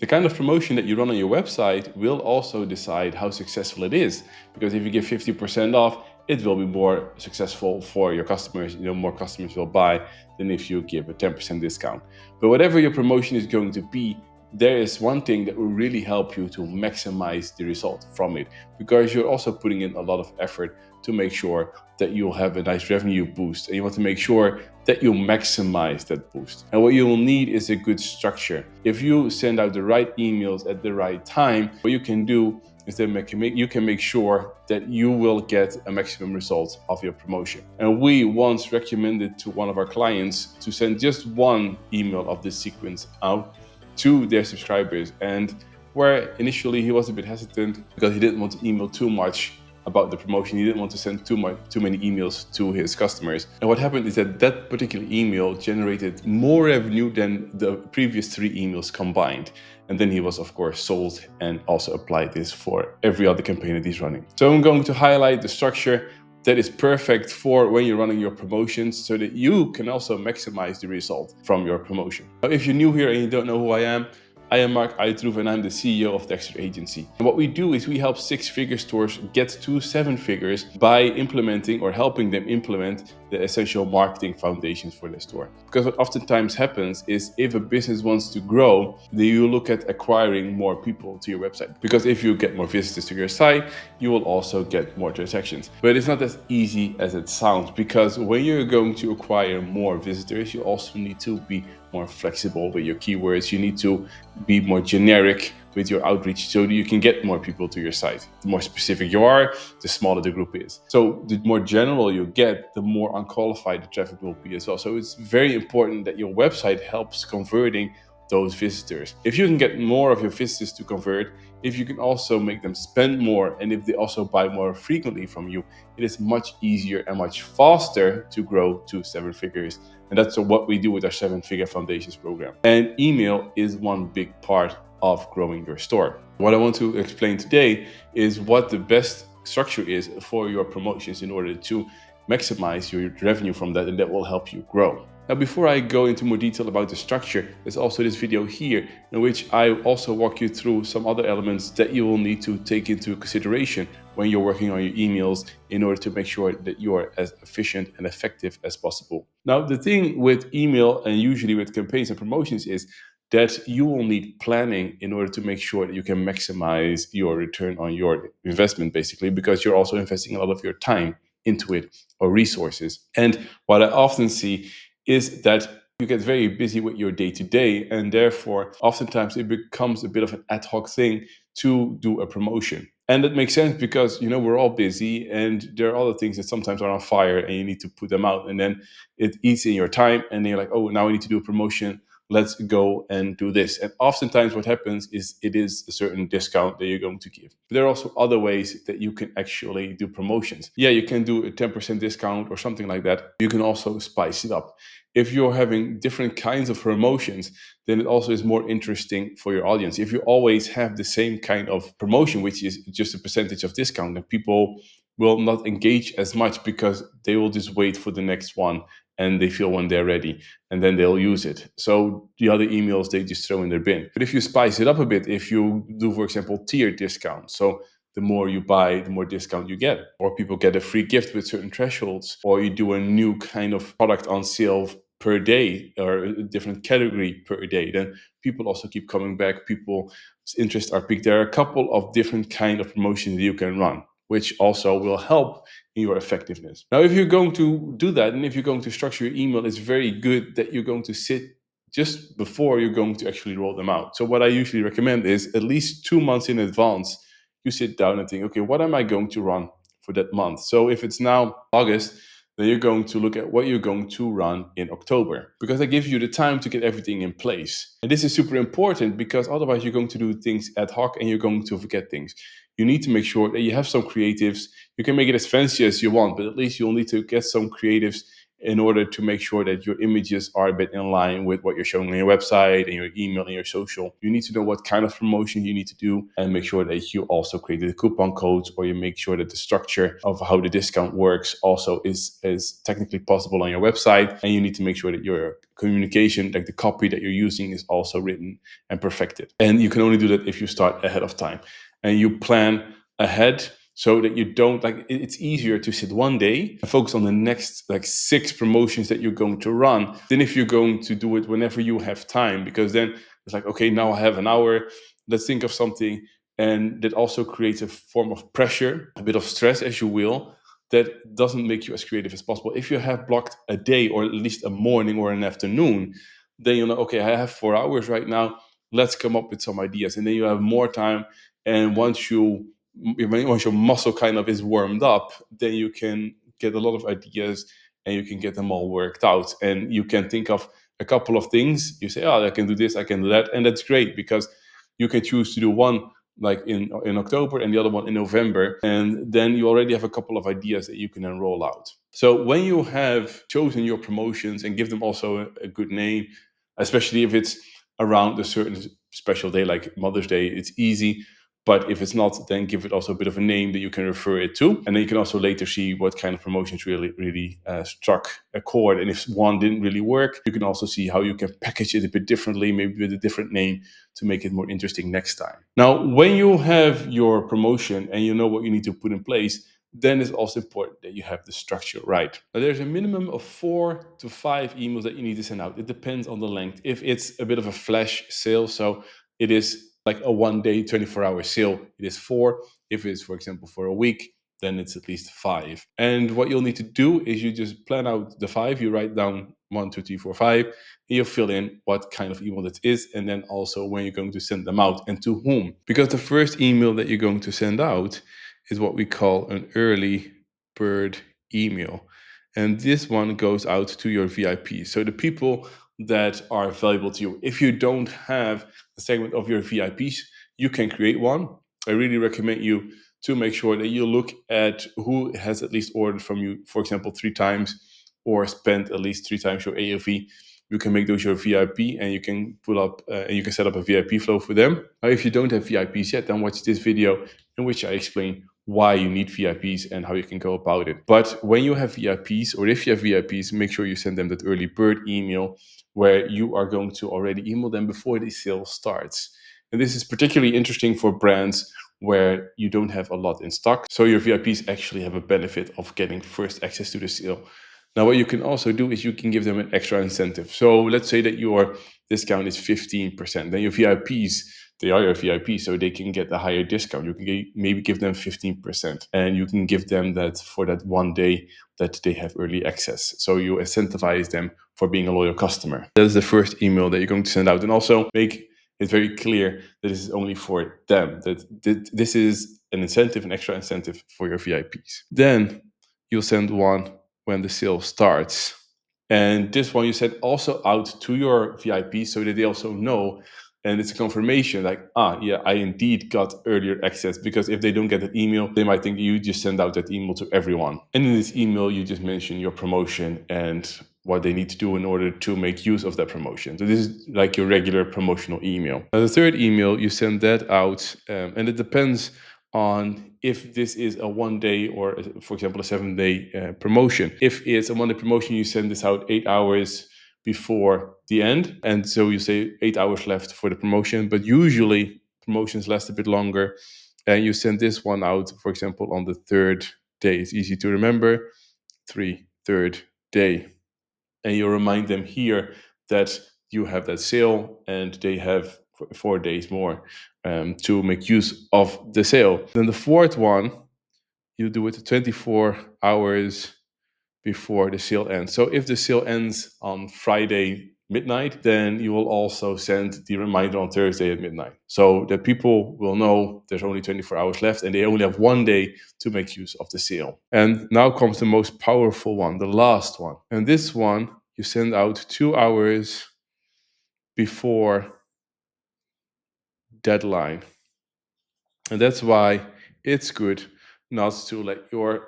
The kind of promotion that you run on your website will also decide how successful it is. Because if you give 50% off, it will be more successful for your customers. More customers will buy than if you give a 10% discount. But whatever your promotion is going to be, there is one thing that will really help you to maximize the result from it, because you're also putting in a lot of effort to make sure that you'll have a nice revenue boost, and you want to make sure that you maximize that boost. And what you will need is a good structure. If you send out the right emails at the right time, what you can do is that you can make sure that you will get a maximum result of your promotion. And we once recommended to one of our clients to send just one email of this sequence out to their subscribers, and where initially he was a bit hesitant because he didn't want to email too much about the promotion. He didn't want to send too many emails to his customers. And what happened is that particular email generated more revenue than the previous 3 emails combined. And then he was, of course, sold and also applied this for every other campaign that he's running. So I'm going to highlight the structure that is perfect for when you're running your promotions, so that you can also maximize the result from your promotion. Now, if you're new here and you don't know who I am Marc, Uitterhoeve, and I'm the CEO of Dexter Agency. And what we do is we help 6-figure stores get to 7 figures by implementing or helping them implement the essential marketing foundations for their store. Because what oftentimes happens is if a business wants to grow, then you look at acquiring more people to your website. Because if you get more visitors to your site, you will also get more transactions. But it's not as easy as it sounds, because when you're going to acquire more visitors, you also need to be more flexible with your keywords. You need to be more generic with your outreach so that you can get more people to your site. The more specific you are, the smaller the group is. So the more general you get, the more unqualified the traffic will be as well. So it's very important that your website helps converting those visitors. If you can get more of your visitors to convert, if you can also make them spend more, and if they also buy more frequently from you, it is much easier and much faster to grow to 7 figures. And that's what we do with our 7-figure foundations program. And email is one big part of growing your store. What I want to explain today is what the best structure is for your promotions in order to maximize your revenue from that, and that will help you grow. Now, before I go into more detail about the structure, there's also this video here in which I also walk you through some other elements that you will need to take into consideration when you're working on your emails in order to make sure that you are as efficient and effective as possible. Now, the thing with email and usually with campaigns and promotions is that you will need planning in order to make sure that you can maximize your return on your investment, basically, because you're also investing a lot of your time into it or resources. And what I often see is that you get very busy with your day-to-day, and therefore oftentimes it becomes a bit of an ad hoc thing to do a promotion. And that makes sense because we're all busy, and there are other things that sometimes are on fire and you need to put them out, and then it eats in your time, and then you're like, oh, now I need to do a promotion, let's go and do this. And oftentimes what happens is it is a certain discount that you're going to give. But there are also other ways that you can actually do promotions. Yeah, you can do a 10% discount or something like that. You can also spice it up. If you're having different kinds of promotions, then it also is more interesting for your audience. If you always have the same kind of promotion, which is just a percentage of discount, then people will not engage as much because they will just wait for the next one and they feel when they're ready, and then they'll use it. So the other emails, they just throw in their bin. But if you spice it up a bit, if you do, for example, tier discounts, so the more you buy, the more discount you get. Or people get a free gift with certain thresholds. Or you do a new kind of product on sale per day, or a different category per day. Then people also keep coming back. People's interests are piqued. There are a couple of different kind of promotions that you can run, which also will help in your effectiveness. Now, if you're going to do that, and if you're going to structure your email, it's very good that you're going to sit just before you're going to actually roll them out. So what I usually recommend is at least 2 months in advance, you sit down and think, okay, what am I going to run for that month? So if it's now August, then you're going to look at what you're going to run in October, because that gives you the time to get everything in place. And this is super important because otherwise you're going to do things ad hoc and you're going to forget things. You need to make sure that you have some creatives. You can make it as fancy as you want, but at least you'll need to get some creatives in order to make sure that your images are a bit in line with what you're showing on your website and your email and your social. You need to know what kind of promotion you need to do, and make sure that you also create the coupon codes, or you make sure that the structure of how the discount works also is technically possible on your website. And you need to make sure that your communication, like the copy that you're using, is also written and perfected. And you can only do that if you start ahead of time and you plan ahead, so that you don't, like, it's easier to sit one day and focus on the next like 6 promotions that you're going to run than if you're going to do it whenever you have time, because then it's like, okay, now I have an hour, let's think of something. And that also creates a form of pressure, a bit of stress, as you will, that doesn't make you as creative as possible. If you have blocked a day, or at least a morning or an afternoon, then you know, okay, I have 4 hours right now, let's come up with some ideas. And then you have more time. And once your muscle kind of is warmed up, then you can get a lot of ideas, and you can get them all worked out. And you can think of a couple of things. You say, oh, I can do this, I can do that. And that's great, because you can choose to do one like in October and the other one in November. And then you already have a couple of ideas that you can then roll out. So when you have chosen your promotions, and give them also a good name, especially if it's around a certain special day like Mother's Day, it's easy. But if it's not, then give it also a bit of a name that you can refer it to. And then you can also later see what kind of promotions really struck a chord. And if one didn't really work, you can also see how you can package it a bit differently, maybe with a different name, to make it more interesting next time. Now, when you have your promotion and you know what you need to put in place, then it's also important that you have the structure right. Now, there's a minimum of 4 to 5 emails that you need to send out. It depends on the length. If it's a bit of a flash sale, so it is like a 1 day, 24-hour sale, it is 4. If it's, for example, for a week, then it's at least 5. And what you'll need to do is you just plan out the 5. You write down 1, 2, 3, 4, 5. And you fill in what kind of email that is, and then also when you're going to send them out and to whom. Because the first email that you're going to send out is what we call an early bird email. And this one goes out to your VIPs. So the people that are valuable to you. If you don't have a segment of your VIPs, you can create one. I really recommend you to make sure that you look at who has at least ordered from you, for example, 3 times, or spent at least 3 times your AOV. You can make those your VIP, and you can pull up and you can set up a VIP flow for them. Now, if you don't have VIPs yet, then watch this video in which I explain why you need VIPs and how you can go about it. But when you have VIPs, or if you have VIPs, make sure you send them that early bird email, where you are going to already email them before the sale starts. And this is particularly interesting for brands where you don't have a lot in stock. So your VIPs actually have a benefit of getting first access to the sale. Now, what you can also do is you can give them an extra incentive. So let's say that your discount is 15%. Then your VIPs, they are your VIPs, so they can get a higher discount. You can maybe give them 15%, and you can give them that for that 1 day that they have early access. So you incentivize them for being a loyal customer. That is the first email that you're going to send out. And also make it very clear that this is only for them, that this is an incentive, an extra incentive for your VIPs. Then you'll send one when the sale starts. And this one you send also out to your VIPs, so that they also know, and it's a confirmation like, yeah, I indeed got earlier access. Because if they don't get that email, they might think you just send out that email to everyone. And in this email, you just mention your promotion and what they need to do in order to make use of that promotion. So this is like your regular promotional email. Now, the third email, you send that out, and it depends on if this is a 1 day or, for example, a 7-day promotion. If it's a 1-day promotion, you send this out 8 hours before the end. And so you say 8 hours left for the promotion, but usually promotions last a bit longer. And you send this one out, for example, on the 3rd day. It's easy to remember, 3rd day. And you remind them here that you have that sale and they have 4 days more to make use of the sale. Then the fourth one, you do it 24 hours before the sale ends. So if the sale ends on Friday midnight, then you will also send the reminder on Thursday at midnight, so that people will know there's only 24 hours left and they only have 1 day to make use of the sale. And now comes the most powerful one, the last one. And this one you send out 2 hours before deadline. And that's why it's good not to let your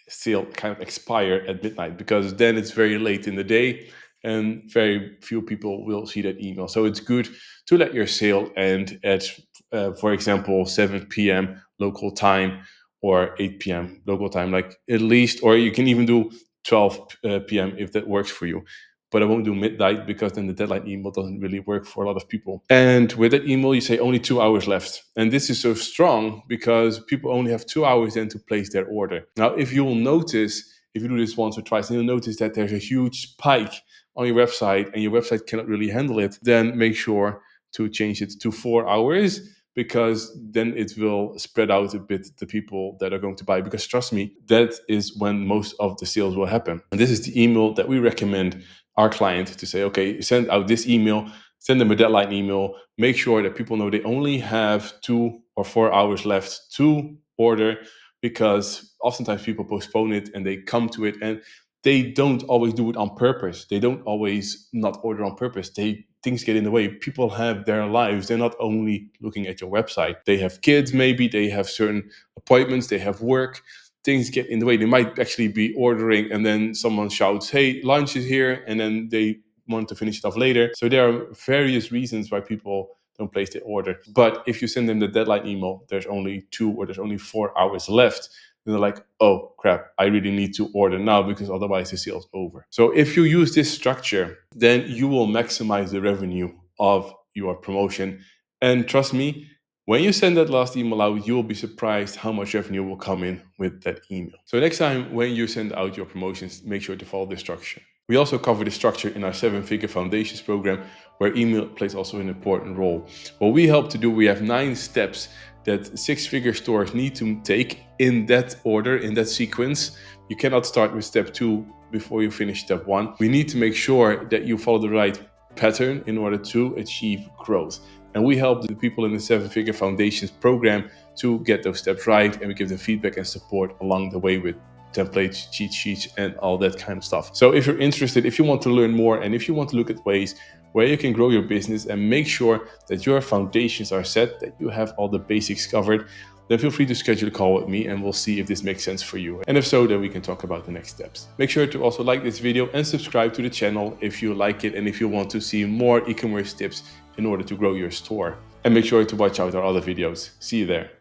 sale kind of expire at midnight, because then it's very late in the day and very few people will see that email. So it's good to let your sale end at, for example, 7 p.m. local time or 8 p.m. local time, like at least, or you can even do 12 p.m. if that works for you. But I won't do midnight because then the deadline email doesn't really work for a lot of people. And with that email, you say only 2 hours left. And this is so strong because people only have 2 hours then to place their order. Now, if you will notice, if you do this once or twice, and you'll notice that there's a huge spike on your website and your website cannot really handle it, then make sure to change it to 4 hours, because then it will spread out a bit the people that are going to buy. Because trust me, that is when most of the sales will happen. And this is the email that we recommend our client to say, okay, send out this email, send them a deadline email, make sure that people know they only have 2 or 4 hours left to order, because oftentimes people postpone it and they come to it and they don't always do it on purpose. They don't always not order on purpose. Things get in the way. People have their lives. They're not only looking at your website. They have kids, maybe they have certain appointments, they have work. Things get in the way. They might actually be ordering and then someone shouts, hey, lunch is here, and then they want to finish it off later. So there are various reasons why people don't place their order. But if you send them the deadline email, there's only 2 or there's only 4 hours left, then they're like, oh crap, I really need to order now because otherwise the sale's over. So if you use this structure, then you will maximize the revenue of your promotion. And trust me, when you send that last email out, you will be surprised how much revenue will come in with that email. So next time when you send out your promotions, make sure to follow this structure. We also cover the structure in our 7-figure foundations program, where email plays also an important role. What we help to do, we have 9 steps that 6-figure stores need to take in that order, in that sequence. You cannot start with step 2 before you finish step 1. We need to make sure that you follow the right pattern in order to achieve growth. And we help the people in the 7-figure foundations program to get those steps right, and we give them feedback and support along the way with templates, cheat sheets, and all that kind of stuff. So if you're interested, if you want to learn more, and if you want to look at ways where you can grow your business and make sure that your foundations are set, that you have all the basics covered, then feel free to schedule a call with me and we'll see if this makes sense for you. And if so, then we can talk about the next steps. Make sure to also like this video and subscribe to the channel if you like it and if you want to see more e-commerce tips in order to grow your store. And make sure to watch out our other videos. See you there.